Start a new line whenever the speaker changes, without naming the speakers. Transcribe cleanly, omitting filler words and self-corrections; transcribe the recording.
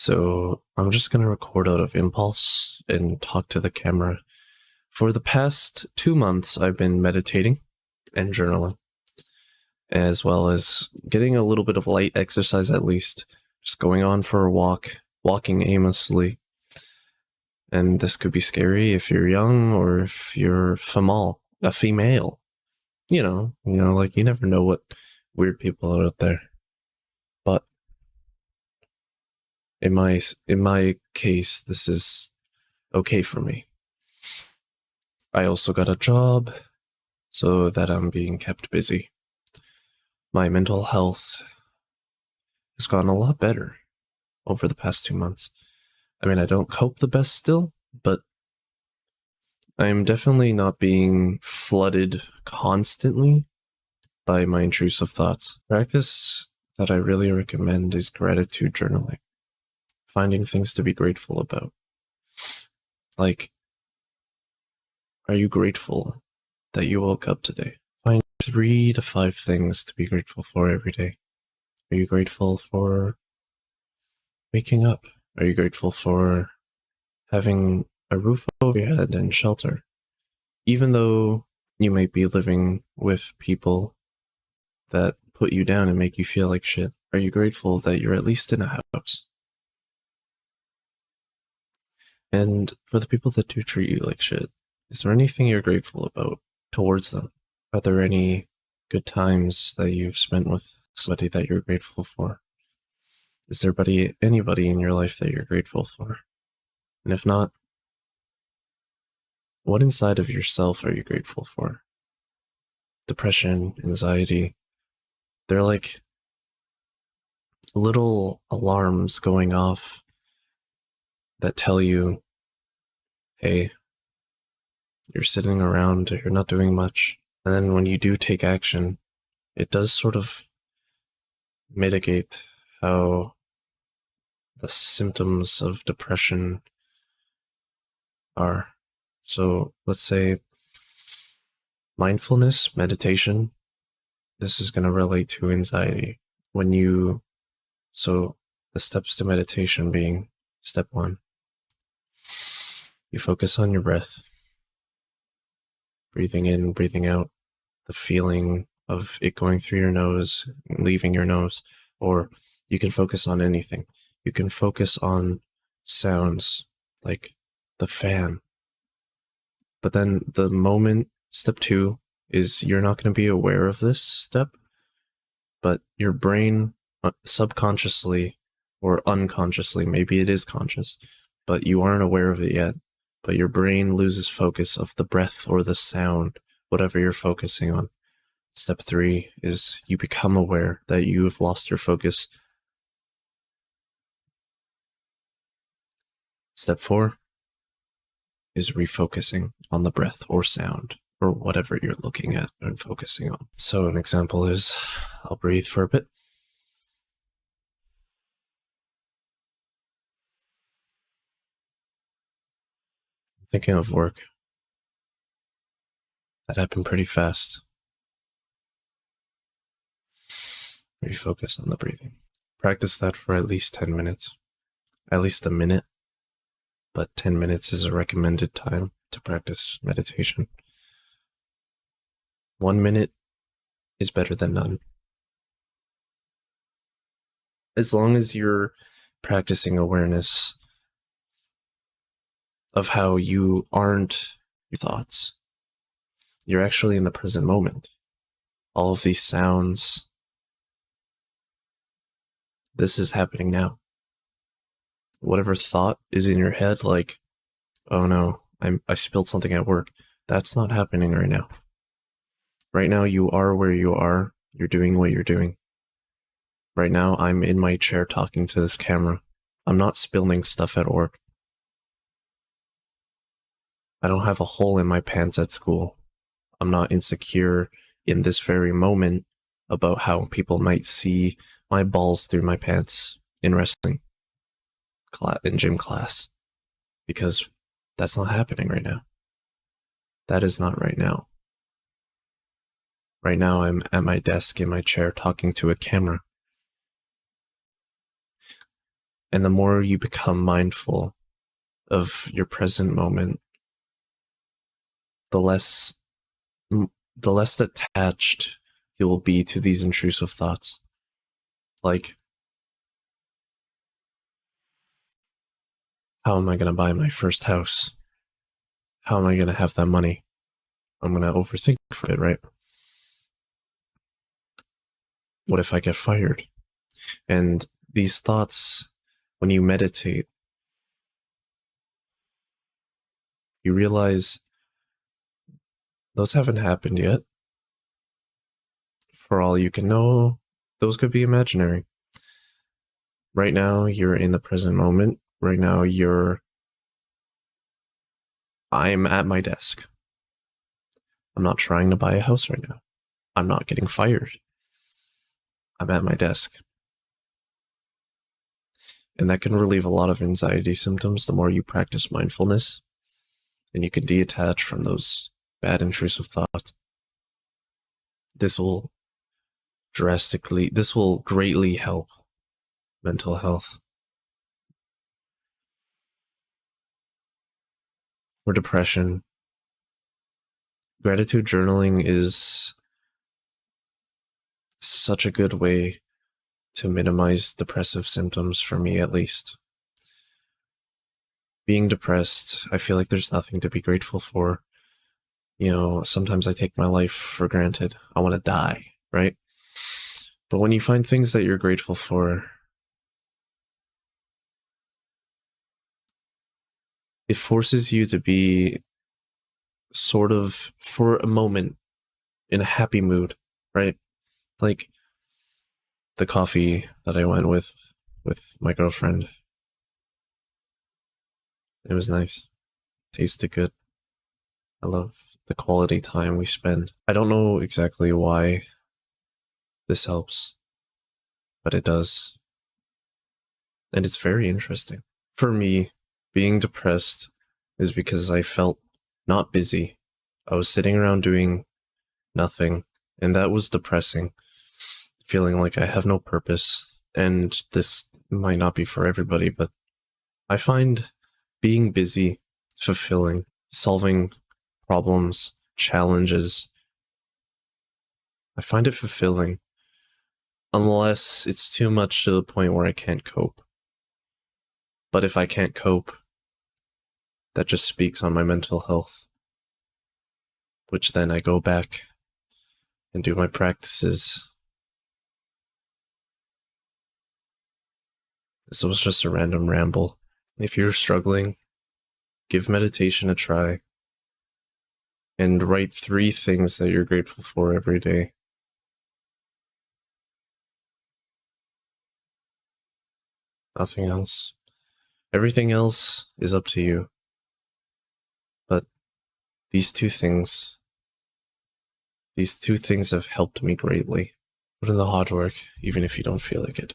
So I'm just going to record out of impulse and talk to the camera. For the past 2 months, I've been meditating and journaling, as well as getting a little bit of light exercise at least, just going on for a walk, walking aimlessly. And this could be scary if you're young or if you're a female. Like you never know what weird people are out there. But in my case, this is okay for me. I also got a job, so that I'm being kept busy. My mental health has gotten a lot better over the past 2 months. I mean, I don't cope the best still, but I'm definitely not being flooded constantly by my intrusive thoughts. Practice that I really recommend is gratitude journaling. Finding things to be grateful about. Like, are you grateful that you woke up today? Find 3 to 5 things to be grateful for every day. Are you grateful for waking up? Are you grateful for having a roof over your head and shelter? Even though you might be living with people that put you down and make you feel like shit, are you grateful that you're at least in a house? And for the people that do treat you like shit, is there anything you're grateful about towards them? Are there any good times that you've spent with somebody that you're grateful for? Is there anybody in your life that you're grateful for? And if not, what inside of yourself are you grateful for? Depression, anxiety, they're like little alarms going off that tell you, hey, you're sitting around, you're not doing much. And then when you do take action, it does sort of mitigate how the symptoms of depression are. So let's say mindfulness, meditation, this is going to relate to anxiety. So the steps to meditation being step 1, you focus on your breath, breathing in, breathing out, the feeling of it going through your nose, leaving your nose, or you can focus on anything. You can focus on sounds like the fan. But then step 2 is you're not going to be aware of this step, but your brain subconsciously or unconsciously, maybe it is conscious, but you aren't aware of it yet, but your brain loses focus of the breath or the sound, whatever you're focusing on. Step 3 is you become aware that you have lost your focus. Step 4 is refocusing on the breath or sound or whatever you're looking at and focusing on. So an example is I'll breathe for a bit. Thinking of work. That happened pretty fast. Refocus on the breathing. Practice that for at least 10 minutes. At least a minute. But 10 minutes is a recommended time to practice meditation. 1 minute is better than none. As long as you're practicing awareness of how you aren't your thoughts. You're actually in the present moment. All of these sounds, this is happening now. Whatever thought is in your head, like, oh no, I spilled something at work, that's not happening right now. Right now, you are where you are. You're doing what you're doing. Right now, I'm in my chair talking to this camera. I'm not spilling stuff at work. I don't have a hole in my pants at school. I'm not insecure in this very moment about how people might see my balls through my pants in wrestling in gym class, because that's not happening right now. That is not right now. Right now, I'm at my desk in my chair talking to a camera. And the more you become mindful of your present moment, the less attached you will be to these intrusive thoughts. Like, how am I going to buy my first house? How am I going to have that money? I'm going to overthink for it, right? What if I get fired? And these thoughts, when you meditate, you realize those haven't happened yet. For all you can know, those could be imaginary. Right now, you're in the present moment. Right now, I'm at my desk. I'm not trying to buy a house right now. I'm not getting fired. I'm at my desk. And that can relieve a lot of anxiety symptoms the more you practice mindfulness, and you can detach from those bad intrusive thoughts. This will greatly help mental health. For depression, gratitude journaling is such a good way to minimize depressive symptoms, for me at least. Being depressed, I feel like there's nothing to be grateful for. You know, sometimes I take my life for granted. I want to die, right? But when you find things that you're grateful for, it forces you to be sort of, for a moment, in a happy mood, right? Like the coffee that I went with my girlfriend. It was nice. Tasted good. I love the quality time we spend. I don't know exactly why this helps, but it does. And it's very interesting. For me, being depressed is because I felt not busy. I was sitting around doing nothing, and that was depressing. Feeling like I have no purpose. And this might not be for everybody, but I find being busy fulfilling, solving problems, challenges. I find it fulfilling, unless it's too much to the point where I can't cope. But if I can't cope, that just speaks on my mental health, which then I go back and do my practices. This was just a random ramble. If you're struggling, give meditation a try and write 3 things that you're grateful for every day. Nothing else. Everything else is up to you. But these two things have helped me greatly. Put in the hard work, even if you don't feel like it.